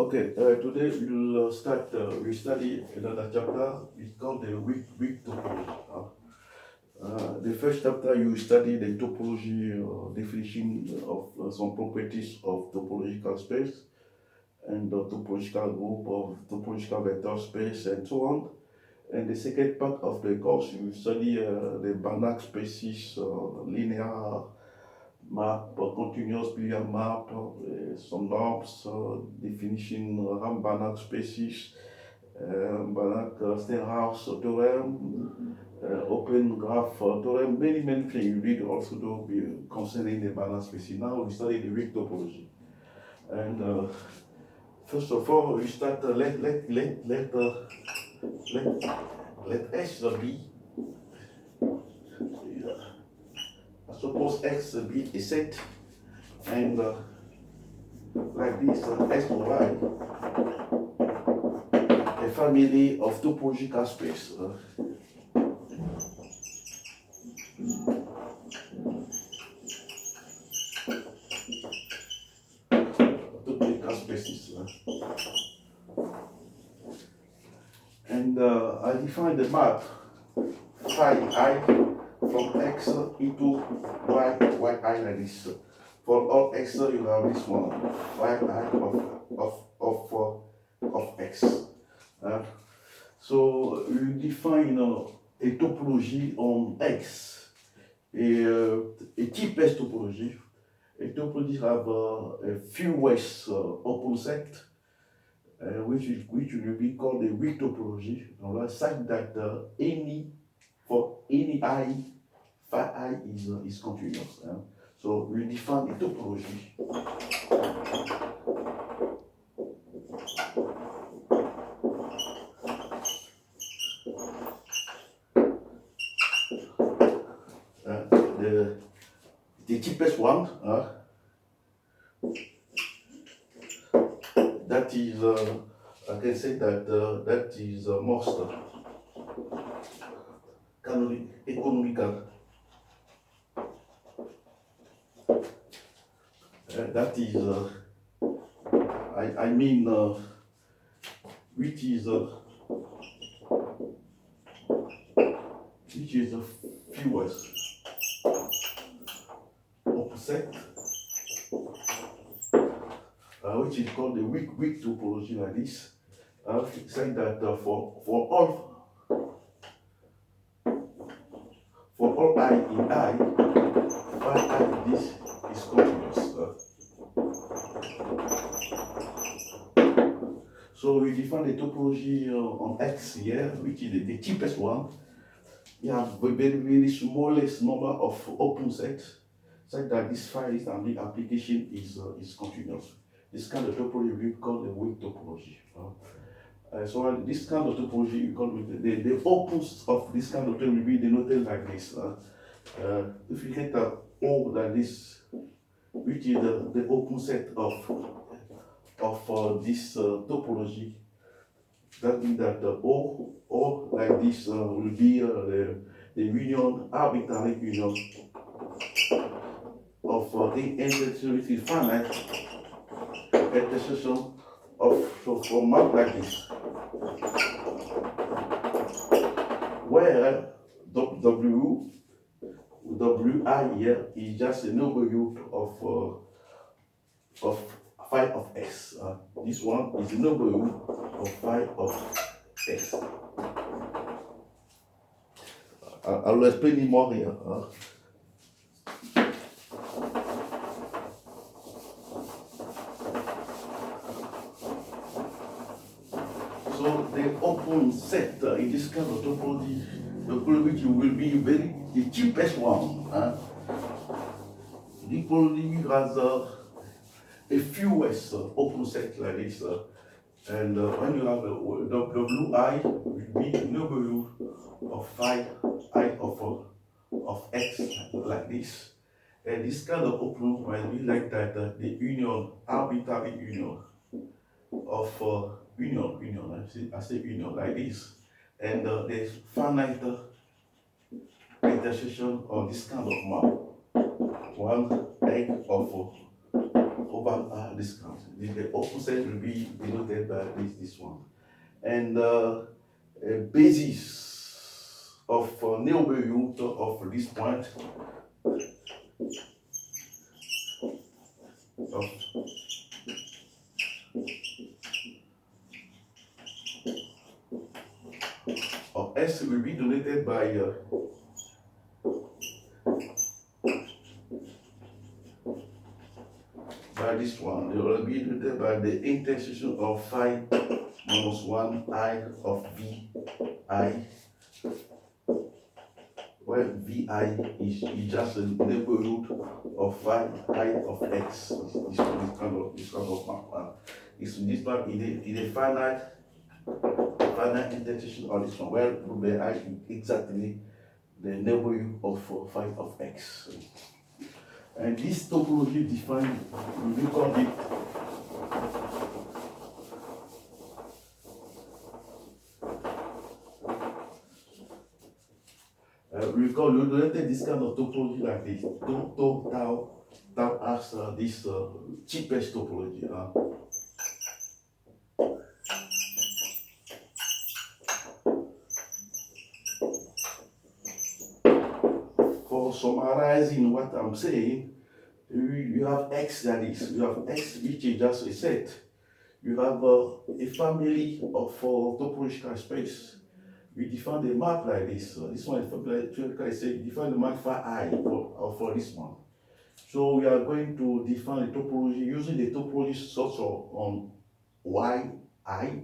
Okay, today we study another chapter. It's called the weak topology. The first chapter you study the topology definition of some properties of topological space and the topological group of topological vector space and so on. And the second part of the course you study the Banach spaces, linear map, continuous Billiard map, some norms, definition, Banach species, Banach Stenhouse theorem, open graph theorem, many things you read also concerning the Banach species. Now we study the weak topology. And first of all, we start, let S be, suppose X be a set, and like this, S and Y, a family of topological space. Topological spaces. And I define the map phi I from X into Y I like this. For all X, you have this one, Y I of X. So you define a topology on X, a type S topology. A topology have a few ways open set, which will be called a weak topology. On the side that for any I, phi I is continuous. So we define a topology. The cheapest one, that is, I can say that that is most economical. That is, I mean, which is the fewest opposite, which is called the weak topology like this. Saying that for all I in I, phi I this is continuous. So we define the topology on X here, which is the cheapest one. You have a very smallest number of open sets, such that this file and the application is continuous. This kind of topology we call the weak topology. So this kind of topology we call the opens of this kind of topology will be denoted like this. If you get O like this, which is the open set of this topology, that means that the O like this will be the union, arbitrary union of the intersection finite intersection of for map like this, where Wi here is just a neighborhood of phi of x. This one is the neighborhood of phi of x. I will explain it more here. So the open set in this kind of topology, the topology will be the cheapest one. The topology has a fewest open set like this. And when you have the Wi will be the neighborhood of phi I of x like this. And this kind of open might be like that, the union, arbitrary union of union, I say union like this. And there's finite intersection of this kind of map. One egg of over discount. The opposite will be denoted by this one. And a basis of neighborhood of this point of S will be denoted by this one. It will be denoted by the intersection of phi minus 1 I of V I, where Vi is just the neighborhood of phi I of X. This kind of map. This one is a finite intersection of this one, where the I is exactly the neighborhood of phi of X. And this topology defined, we call it we related this kind of topology like this. Tau as this cheapest topology. For summarizing what I'm saying, you have X, that is, you have X which is just a set. You have a family of topological space. We define the map like this. This one is say define the map phi I for this one. So we are going to define the topology using the topology structure on yi.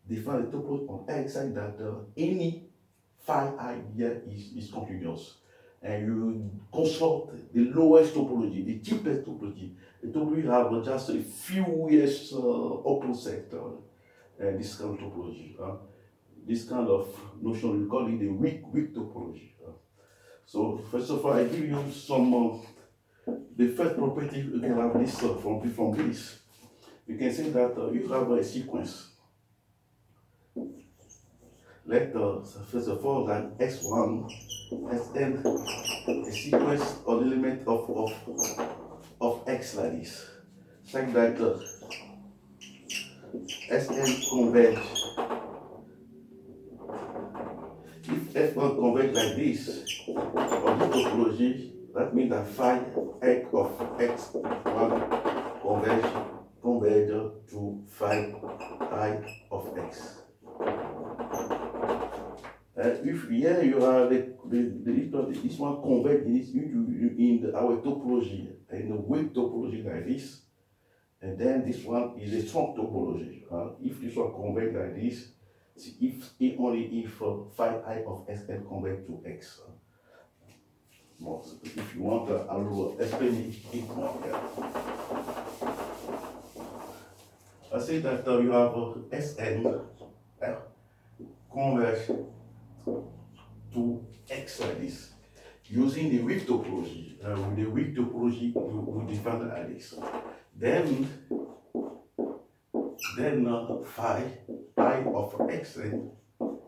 Define the topology on x, and that any phi I here is continuous. And you consult the lowest topology, the cheapest topology. The topology have just a few years opposite this kind of topology. This kind of notion, we call it the weak topology. So first of all, I give you some the first property you can have this from this. You can say that you have a sequence. Let first of all that x1 Sn a sequence or element of x like this. It's like that Sn converge. If F1 converge like this on the topology, that means that phi x of x1 converge to phi I of x. If here you have this one converge in our topology, in the weak topology like this, and then this one is a strong topology. If this one converge like this, only if phi I of Sn converge to x. If you want, I will explain it more here. I say that you have Sn converge to x like this using the weak topology. With the weak topology, we define it like this. Then phi I of xn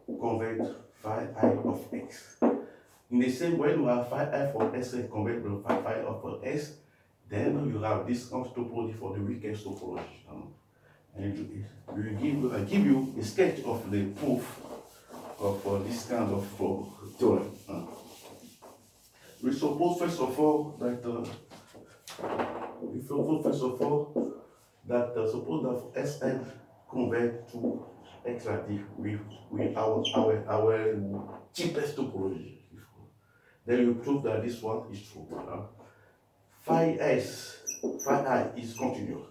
converge phi I of x. In the same way, you have phi I of xn converge to phi I of s, then you have this topology for the weakest topology. And I give you a sketch of the proof of this kind of theorem. We suppose first of all that suppose that Sn convert to x like this with our cheapest topology. Then you prove that this one is true. Phi I is continuous.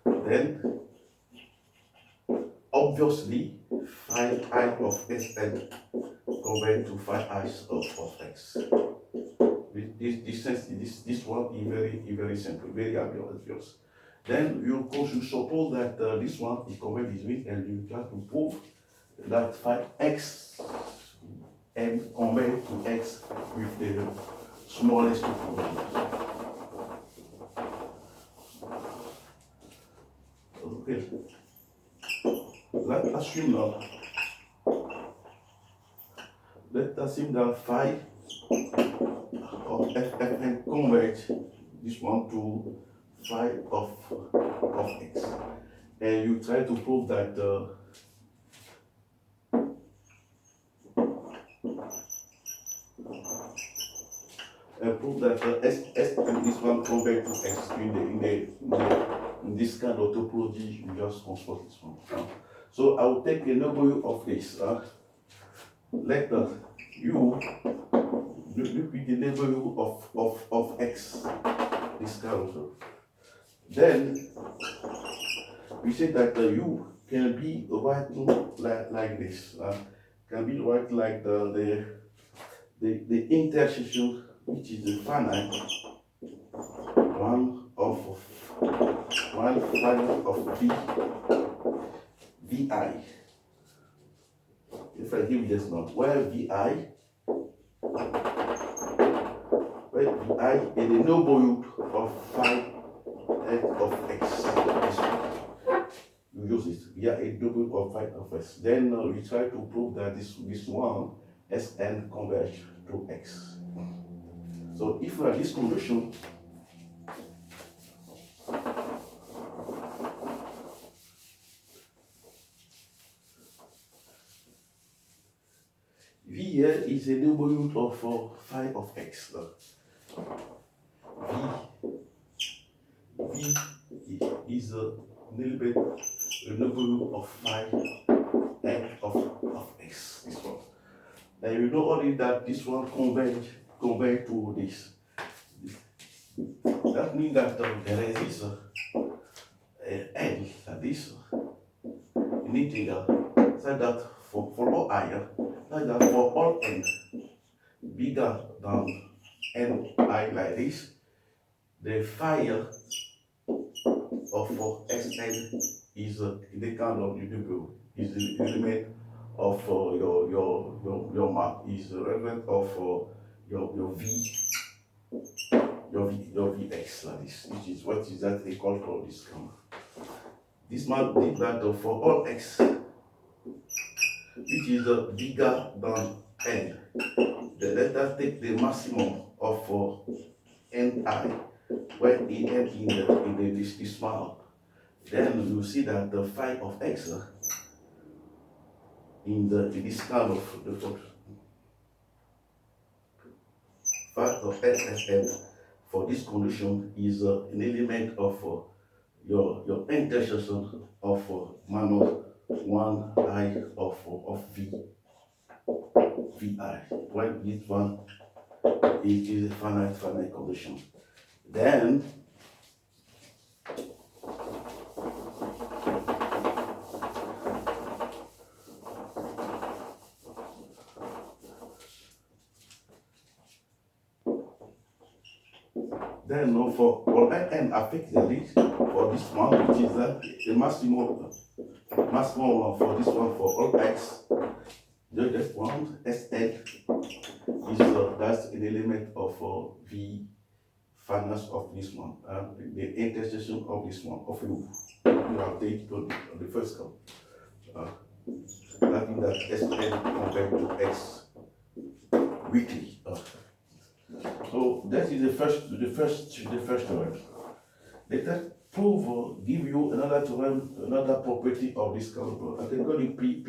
Then obviously phi I of Sn convert to phi I of x. This one is very simple, very obvious. Then you suppose that this one is converged this way, and you have to prove that phi x and convert to x with the smallest topology. Okay. Let's assume that phi Fn convert this one to phi of x, and you try to prove that S and this one convert to x in this kind of topology. You just construct this one. So I will take a neighborhood of this. Let u be the neighborhood of x, this kind of. Then we say that u can be written like this. Can be written like the intersection, which is the finite one finite of vi. If I give this note, where vi is the neighborhood of phi of x. You use it. We are a neighborhood of phi of x. Then we try to prove that this one Sn converge to x. So if we have this condition, V here is a neighborhood of phi of x. V is a neighborhood of phi of x. This one. And you know only that this one converge to this. That means that there is this L like this in integral, so that for all I, like that for all n bigger than n I like this, the phi of Sn is the kind of neighborhood, is the element of your map, is the element of your Vx like this, which is what is that equal to this kind. This map did that for all x, which is bigger than n. Let us take the maximum of ni, when n in this map. Then you see that the phi of x in this kind of the phi of Sn for this condition is an element of your intersection of minus 1i of vi, when this one is a finite condition. Then for n affected for this one, which is the maximum for this one for all x, just one Sn is that's an element of V finance of this one, the intersection of this one of you have taken on the first count. That means that Sn compared to x weekly. So that is the first theorem. Let us prove give you another theorem, another property of this caliber. I can call it P